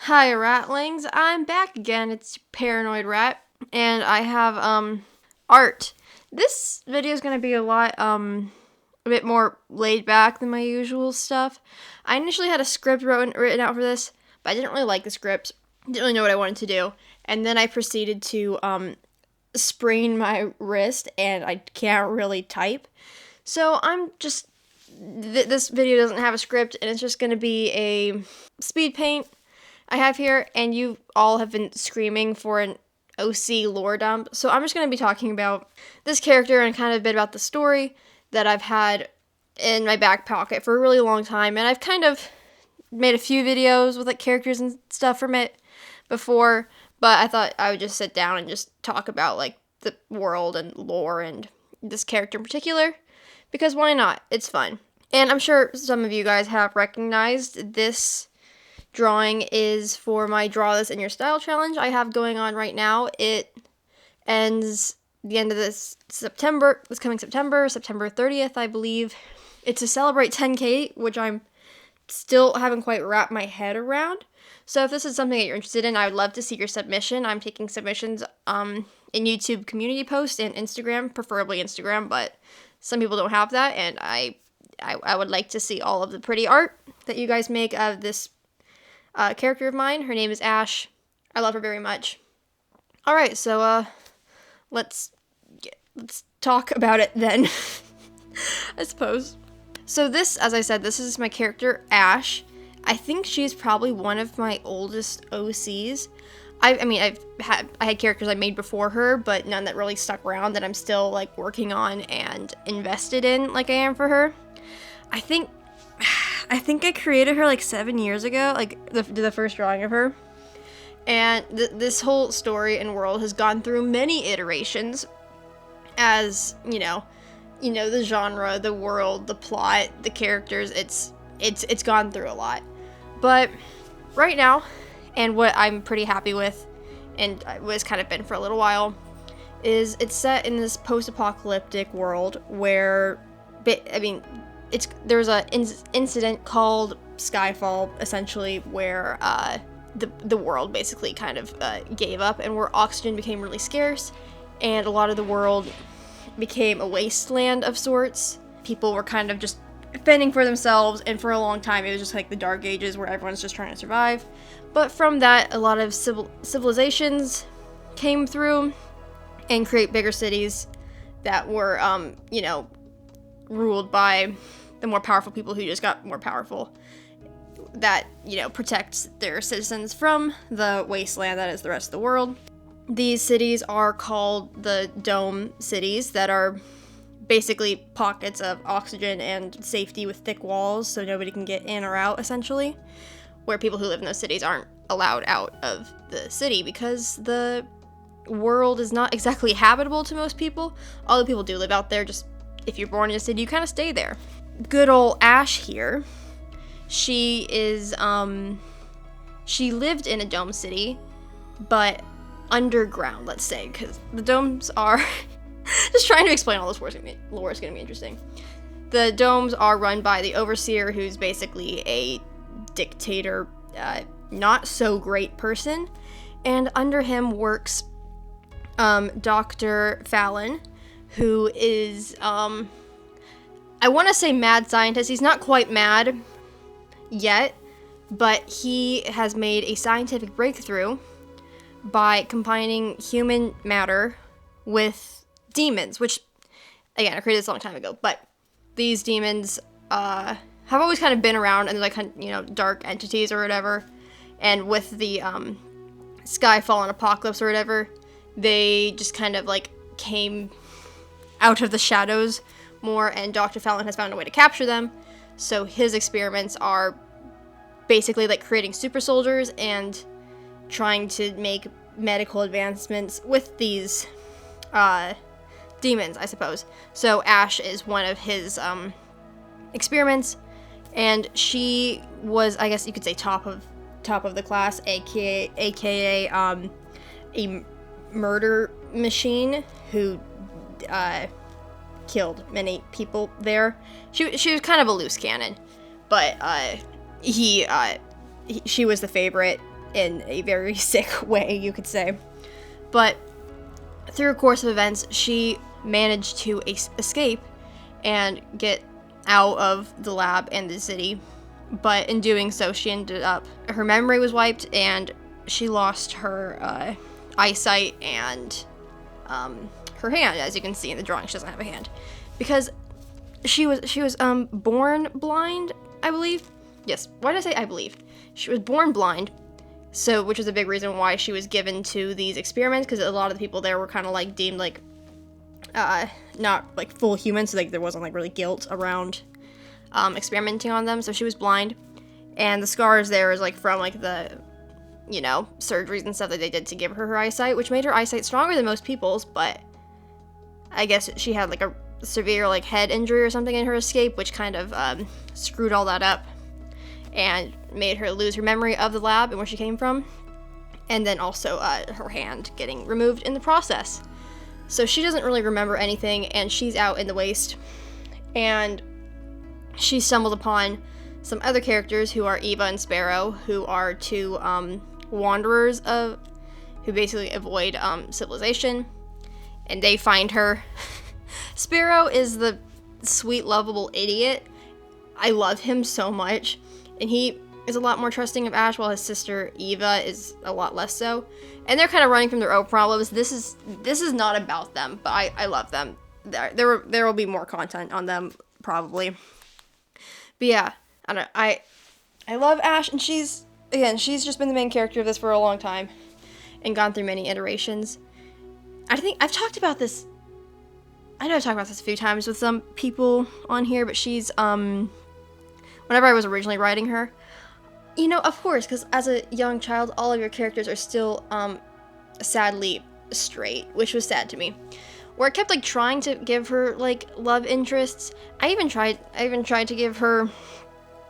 Hi, Ratlings. I'm back again. It's Paranoid Rat, and I have art. This video is gonna be a bit more laid back than my usual stuff. I initially had a script written out for this, but I didn't really like the script. Didn't really know what I wanted to do, and then I proceeded to sprain my wrist, and I can't really type. So I'm just this video doesn't have a script, and it's just gonna be a speed paint I have here, and you all have been screaming for an OC lore dump, so I'm just going to be talking about this character and kind of a bit about the story that I've had in my back pocket for a really long time, and I've kind of made a few videos with like characters and stuff from it before, but I thought I would just sit down and just talk about like the world and lore and this character in particular, because why not? It's fun. And I'm sure some of you guys have recognized this drawing is for my Draw This in Your Style challenge I have going on right now. It ends the end of this coming September 30th, I believe. It's to celebrate 10K, which I'm still haven't quite wrapped my head around. So if this is something that you're interested in, I would love to see your submission. I'm taking submissions in YouTube community posts and Instagram, preferably Instagram, but some people don't have that, and I would like to see all of the pretty art that you guys make of this character of mine. Her name is Ash. I love her very much. All right, so let's talk about it then. I suppose. So this, as I said, this is my character Ash. I think she's probably one of my oldest OCs. I had characters I made before her, but none that really stuck around that I'm still like working on and invested in like I am for her. I think I created her like 7 years ago, like the first drawing of her. And this whole story and world has gone through many iterations as, you know, the genre, the world, the plot, the characters, it's gone through a lot. But right now, and what I'm pretty happy with, and was kind of been for a little while, is it's set in this post-apocalyptic world where, there's a incident called Skyfall, essentially, where the world basically kind of gave up, and where oxygen became really scarce, and a lot of the world became a wasteland of sorts. People were kind of just fending for themselves, and for a long time it was just like the Dark Ages where everyone's just trying to survive. But from that, a lot of civilizations came through and create bigger cities that were, ruled by the more powerful people who just got more powerful, that, protects their citizens from the wasteland that is the rest of the world. These cities are called the Dome Cities, that are basically pockets of oxygen and safety with thick walls so nobody can get in or out, essentially, where people who live in those cities aren't allowed out of the city because the world is not exactly habitable to most people. All the people do live out there. Just if you're born in a city, you kind of stay there. Good old Ash here, she lived in a dome city, but underground, let's say, because the domes are just trying to explain all this lore is going to be interesting. The domes are run by the overseer, who's basically a dictator, not so great person, and under him works Dr. Fallon, who is I want to say mad scientist. He's not quite mad yet, but he has made a scientific breakthrough by combining human matter with demons, which, again, I created this a long time ago, but these demons have always kind of been around, and they're like, dark entities or whatever, and with the Skyfall and Apocalypse or whatever, they just kind of like came out of the shadows more, and Dr. Fallon has found a way to capture them. So his experiments are basically like creating super soldiers and trying to make medical advancements with these demons, I suppose. So Ash is one of his experiments, and she was, I guess you could say, top of the class, aka a murder machine who killed many people there. She was kind of a loose cannon, but she was the favorite, in a very sick way, you could say. But through a course of events, she managed to escape and get out of the lab and the city. But in doing so, she ended up, her memory was wiped, and she lost her eyesight and her hand. As you can see in the drawing, she doesn't have a hand because she was born blind, I believe. Yes, why did I say I believe? She was born blind, so which is a big reason why she was given to these experiments, because a lot of the people there were kind of like deemed like not like full humans, so like there wasn't like really guilt around experimenting on them. So she was blind, and the scars there is like from like the, you know, surgeries and stuff that they did to give her eyesight, which made her eyesight stronger than most people's. But I guess she had like a severe like head injury or something in her escape, which kind of screwed all that up and made her lose her memory of the lab and where she came from, and then also her hand getting removed in the process. So she doesn't really remember anything, and she's out in the waste, and she stumbled upon some other characters who are Eva and Sparrow, who are two wanderers who basically avoid civilization, and they find her. Sparrow is the sweet, lovable idiot. I love him so much, and he is a lot more trusting of Ash, while his sister Eva is a lot less so. And they're kind of running from their own problems. This is not about them, but I love them. There will be more content on them probably. But yeah, I love Ash, and she's just been the main character of this for a long time and gone through many iterations. I think I've talked about this. I know I've talked about this a few times with some people on here, but she's whenever I was originally writing her, you know, of course, because as a young child, all of your characters are still sadly straight, which was sad to me. Where I kept like trying to give her like love interests. I even tried to give her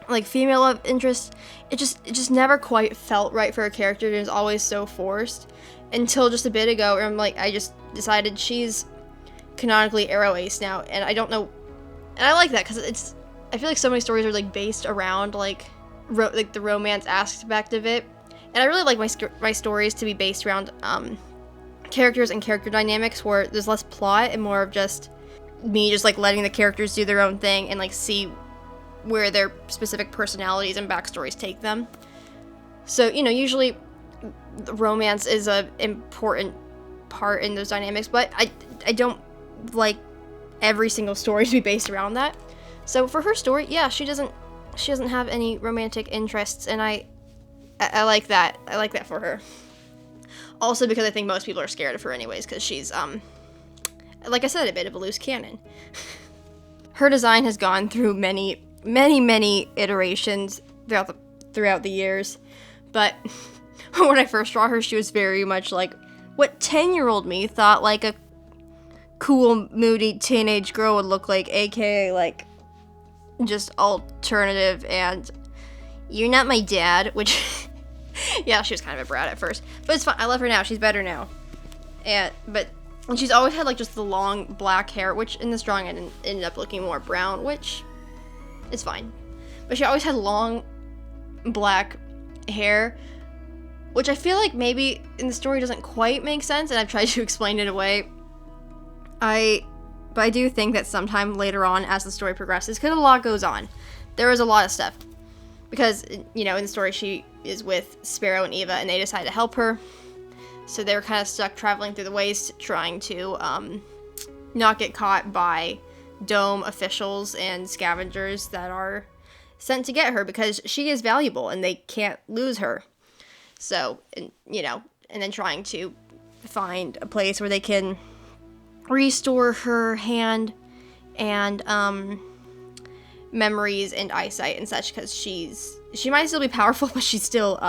like female love interests. It just never quite felt right for a character. It was always so forced until just a bit ago, where I'm like, I just decided she's canonically Arrow Ace now, and I don't know, and I like that because I feel like so many stories are like based around like the romance aspect of it, and I really like my stories to be based around characters and character dynamics where there's less plot and more of just me just like letting the characters do their own thing and like see where their specific personalities and backstories take them. So, you know, usually romance is a important part in those dynamics, but I don't like every single story to be based around that. So for her story, yeah, she doesn't have any romantic interests, and I like that. I like that for her. Also because I think most people are scared of her anyways, because she's like I said, a bit of a loose cannon. Her design has gone through many iterations throughout the years, but when I first saw her, she was very much like what 10-year-old me thought like a cool, moody teenage girl would look like, aka like just alternative and you're not my dad, which yeah, she was kind of a brat at first, but it's fine. I love her now. She's better now. And she's always had like just the long black hair, which in this drawing ended up looking more brown, which is fine. But she always had long black hair, which I feel like maybe in the story doesn't quite make sense, and I've tried to explain it away. But I do think that sometime later on, as the story progresses, because a lot goes on, there is a lot of stuff. Because, you know, in the story, she is with Sparrow and Eva, and they decide to help her. So they're kind of stuck traveling through the waste, trying to not get caught by Dome officials and scavengers that are sent to get her, because she is valuable, and they can't lose her. So, you know, and then trying to find a place where they can restore her hand and memories and eyesight and such, because she might still be powerful, but she's still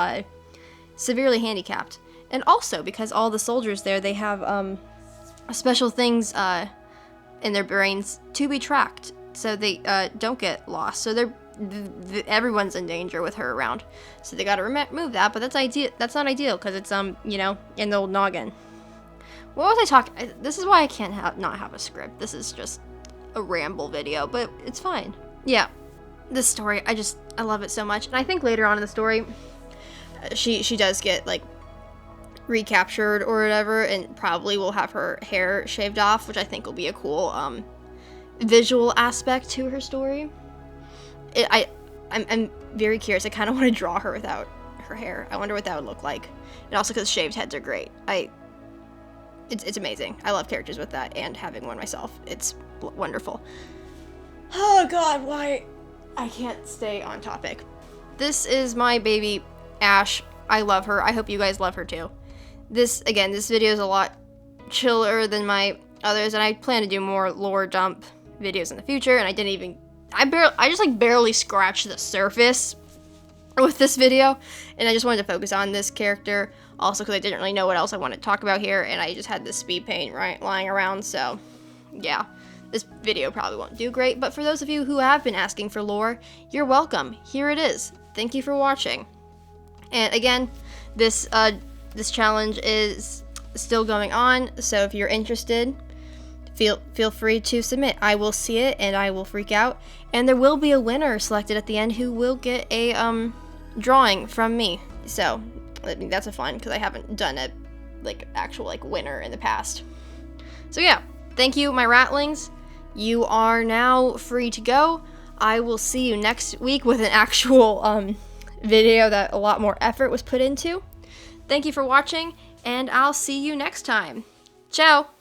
severely handicapped. And also because all the soldiers there, they have special things in their brains to be tracked, so they don't get lost. So everyone's in danger with her around, so they gotta remove that. But that's not ideal, because it's you know, in the old noggin. What was I talking? This is why I can't not have a script. This is just a ramble video, but it's fine. Yeah, this story, I love it so much. And I think later on in the story, she does get like recaptured or whatever, and probably will have her hair shaved off, which I think will be a cool visual aspect to her story. I'm very curious. I kind of want to draw her without her hair. I wonder what that would look like. And also because shaved heads are great. It's amazing. I love characters with that, and having one myself. It's wonderful. Oh god, why? I can't stay on topic. This is my baby Ash. I love her. I hope you guys love her too. This video is a lot chiller than my others, and I plan to do more lore dump videos in the future, and I just like barely scratched the surface with this video, and I just wanted to focus on this character, also because I didn't really know what else I wanted to talk about here, and I just had this speed paint lying around, so yeah. This video probably won't do great, but for those of you who have been asking for lore, you're welcome. Here it is. Thank you for watching. And again, this challenge is still going on, so if you're interested, feel free to submit. I will see it and I will freak out, and there will be a winner selected at the end who will get a drawing from me. So I mean, that's a fun, because I haven't done a actual winner in the past. So yeah, thank you, my ratlings. You are now free to go. I will see you next week with an actual video that a lot more effort was put into. Thank you for watching, and I'll see you next time. Ciao!